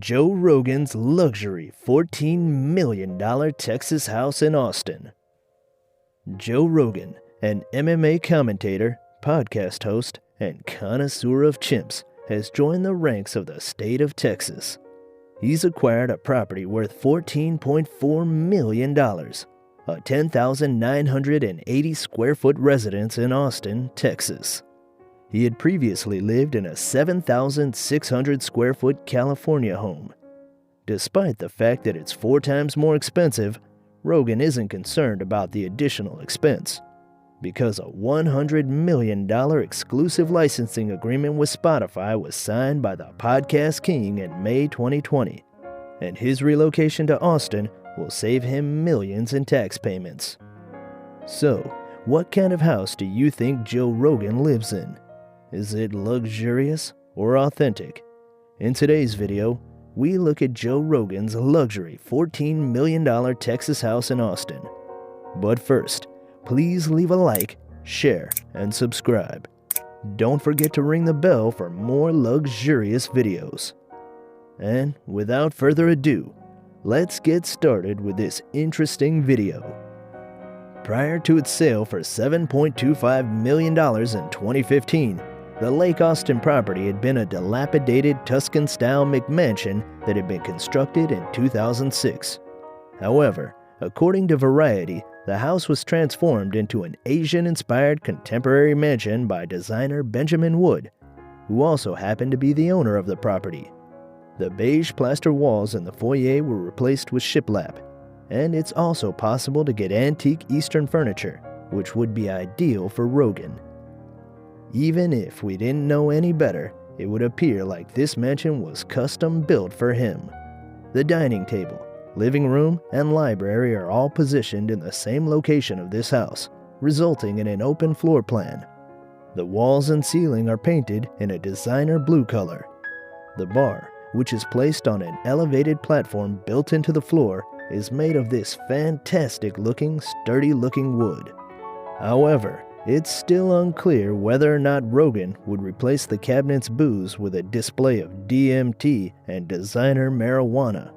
Joe Rogan's luxury $14 million Texas house in Austin. Joe Rogan, an MMA commentator, podcast host, and connoisseur of chimps, has joined the ranks of the state of Texas. He's acquired a property worth $14.4 million, a 10,980 square foot residence in Austin, Texas. He had previously lived in a 7,600 square foot California home. Despite the fact that it's 4 times more expensive, Rogan isn't concerned about the additional expense, because a $100 million exclusive licensing agreement with Spotify was signed by the podcast king in May 2020, and his relocation to Austin will save him millions in tax payments. So, what kind of house do you think Joe Rogan lives in? Is it luxurious or authentic? In today's video, we look at Joe Rogan's luxury $14 million Texas house in Austin. But first, please leave a like, share, and subscribe. Don't forget to ring the bell for more luxurious videos. And without further ado, let's get started with this interesting video. Prior to its sale for $7.25 million in 2015, the Lake Austin property had been a dilapidated Tuscan-style McMansion that had been constructed in 2006. However, according to Variety, the house was transformed into an Asian-inspired contemporary mansion by designer Benjamin Wood, who also happened to be the owner of the property. The beige plaster walls in the foyer were replaced with shiplap, and it's also possible to get antique Eastern furniture, which would be ideal for Rogan. Even if we didn't know any better, it would appear like this mansion was custom built for him. The dining table, living room, and library are all positioned in the same location of this house, resulting in an open floor plan. The walls and ceiling are painted in a designer blue color. The bar, which is placed on an elevated platform built into the floor, is made of this fantastic-looking, sturdy-looking wood. However, it's still unclear whether or not Rogan would replace the cabinet's booze with a display of DMT and designer marijuana.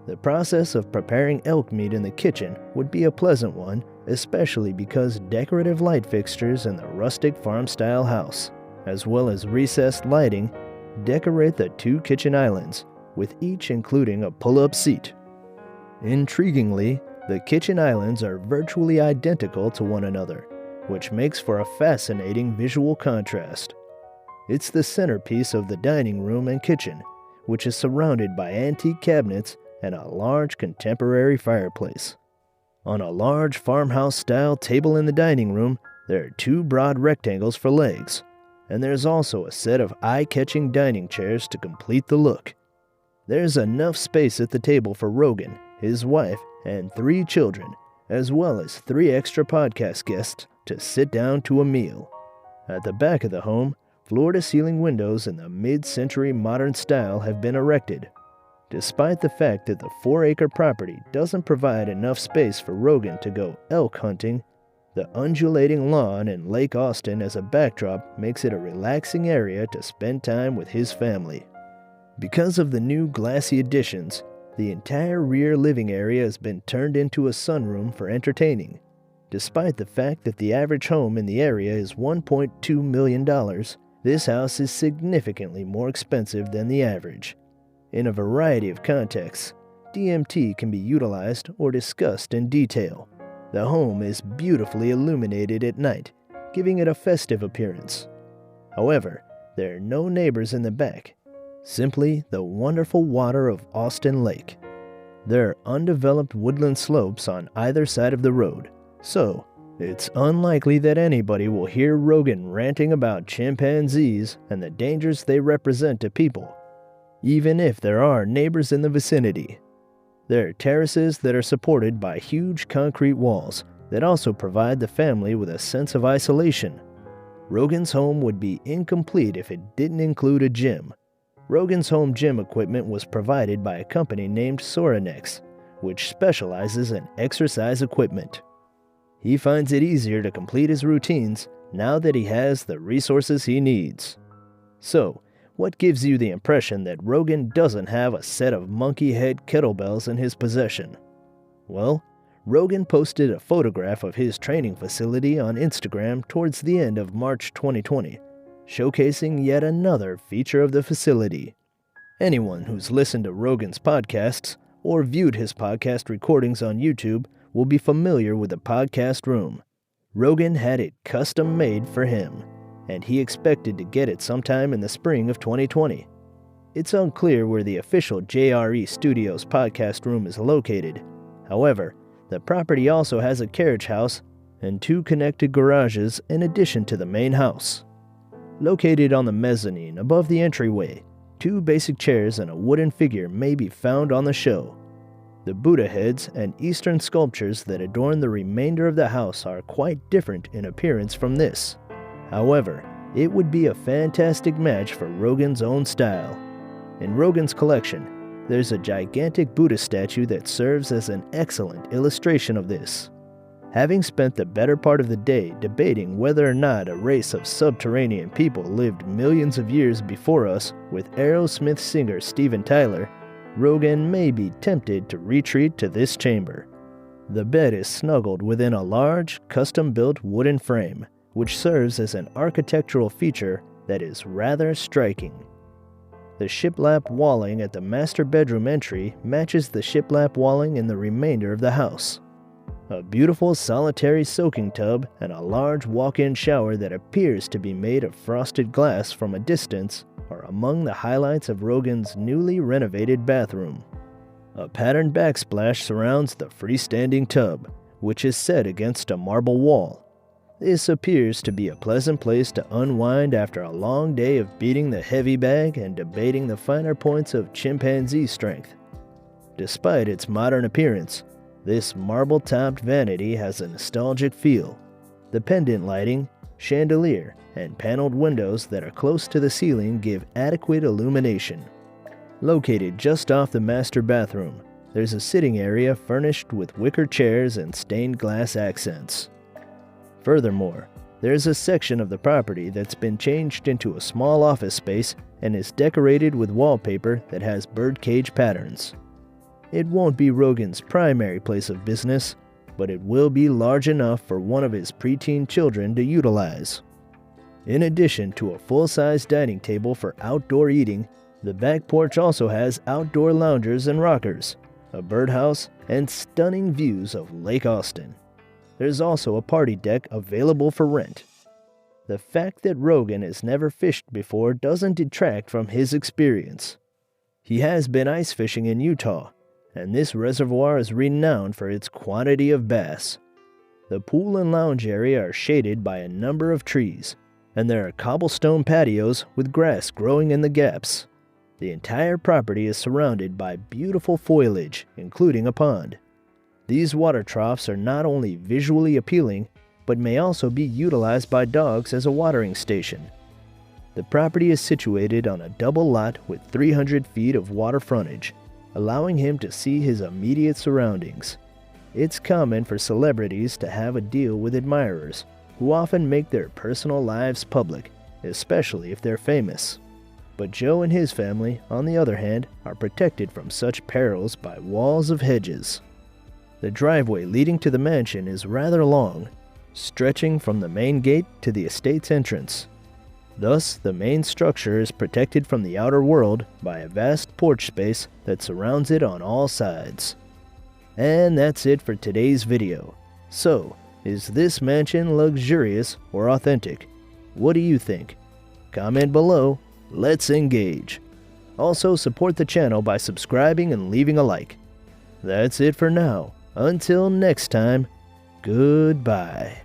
The process of preparing elk meat in the kitchen would be a pleasant one, especially because decorative light fixtures in the rustic farm-style house, as well as recessed lighting, decorate the 2 kitchen islands, with each including a pull-up seat. Intriguingly, the kitchen islands are virtually identical to one another, which makes for a fascinating visual contrast. It's the centerpiece of the dining room and kitchen, which is surrounded by antique cabinets and a large contemporary fireplace. On a large farmhouse-style table in the dining room, there are 2 broad rectangles for legs, and there's also a set of eye-catching dining chairs to complete the look. There's enough space at the table for Rogan, his wife, and 3 children, as well as 3 extra podcast guests to sit down to a meal. At the back of the home, floor-to-ceiling windows in the mid-century modern style have been erected. Despite the fact that the 4-acre property doesn't provide enough space for Rogan to go elk hunting, the undulating lawn in Lake Austin as a backdrop makes it a relaxing area to spend time with his family. Because of the new glassy additions, the entire rear living area has been turned into a sunroom for entertaining. Despite the fact that the average home in the area is $1.2 million, this house is significantly more expensive than the average. In a variety of contexts, DMT can be utilized or discussed in detail. The home is beautifully illuminated at night, giving it a festive appearance. However, there are no neighbors in the back, simply the wonderful water of Austin Lake. There are undeveloped woodland slopes on either side of the road, so it's unlikely that anybody will hear Rogan ranting about chimpanzees and the dangers they represent to people, even if there are neighbors in the vicinity. There are terraces that are supported by huge concrete walls that also provide the family with a sense of isolation. Rogan's home would be incomplete if it didn't include a gym. Rogan's home gym equipment was provided by a company named Sorinex, which specializes in exercise equipment. He finds it easier to complete his routines now that he has the resources he needs. So, What gives you the impression that Rogan doesn't have a set of monkey head kettlebells in his possession? Well, Rogan posted a photograph of his training facility on Instagram towards the end of March 2020, showcasing yet another feature of the facility. Anyone who's listened to Rogan's podcasts or viewed his podcast recordings on YouTube will be familiar with the podcast room. Rogan had it custom made for him, and he expected to get it sometime in the spring of 2020. It's unclear where the official JRE Studios podcast room is located. However, the property also has a carriage house and 2 connected garages in addition to the main house. Located on the mezzanine above the entryway, 2 basic chairs and a wooden figure may be found on the show. The Buddha heads and Eastern sculptures that adorn the remainder of the house are quite different in appearance from this. However, it would be a fantastic match for Rogan's own style. In Rogan's collection, there's a gigantic Buddha statue that serves as an excellent illustration of this. Having spent the better part of the day debating whether or not a race of subterranean people lived millions of years before us with Aerosmith singer Steven Tyler, Rogan may be tempted to retreat to this chamber. The bed is snuggled within a large, custom-built wooden frame, which serves as an architectural feature that is rather striking. The shiplap walling at the master bedroom entry matches the shiplap walling in the remainder of the house. A beautiful solitary soaking tub and a large walk-in shower that appears to be made of frosted glass from a distance are among the highlights of Rogan's newly renovated bathroom. A patterned backsplash surrounds the freestanding tub, which is set against a marble wall. This appears to be a pleasant place to unwind after a long day of beating the heavy bag and debating the finer points of chimpanzee strength. Despite its modern appearance, this marble-topped vanity has a nostalgic feel. The pendant lighting, chandelier, and paneled windows that are close to the ceiling give adequate illumination. Located just off the master bathroom, there's a sitting area furnished with wicker chairs and stained glass accents. Furthermore, there's a section of the property that's been changed into a small office space and is decorated with wallpaper that has birdcage patterns. It won't be Rogan's primary place of business, but it will be large enough for one of his preteen children to utilize. In addition to a full-size dining table for outdoor eating, the back porch also has outdoor loungers and rockers, a birdhouse, and stunning views of Lake Austin. There's also a party deck available for rent. The fact that Rogan has never fished before doesn't detract from his experience. He has been ice fishing in Utah, and this reservoir is renowned for its quantity of bass. The pool and lounge area are shaded by a number of trees, and there are cobblestone patios with grass growing in the gaps. The entire property is surrounded by beautiful foliage, including a pond. These water troughs are not only visually appealing, but may also be utilized by dogs as a watering station. The property is situated on a double lot with 300 feet of water frontage, allowing him to see his immediate surroundings. It's common for celebrities to have a deal with admirers, who often make their personal lives public, especially if they're famous. But Joe and his family, on the other hand, are protected from such perils by walls of hedges. The driveway leading to the mansion is rather long, stretching from the main gate to the estate's entrance. Thus, the main structure is protected from the outer world by a vast porch space that surrounds it on all sides. And that's it for today's video. So, is this mansion luxurious or authentic? What do you think? Comment below. Let's engage. Also, support the channel by subscribing and leaving a like. That's it for now. Until next time, goodbye.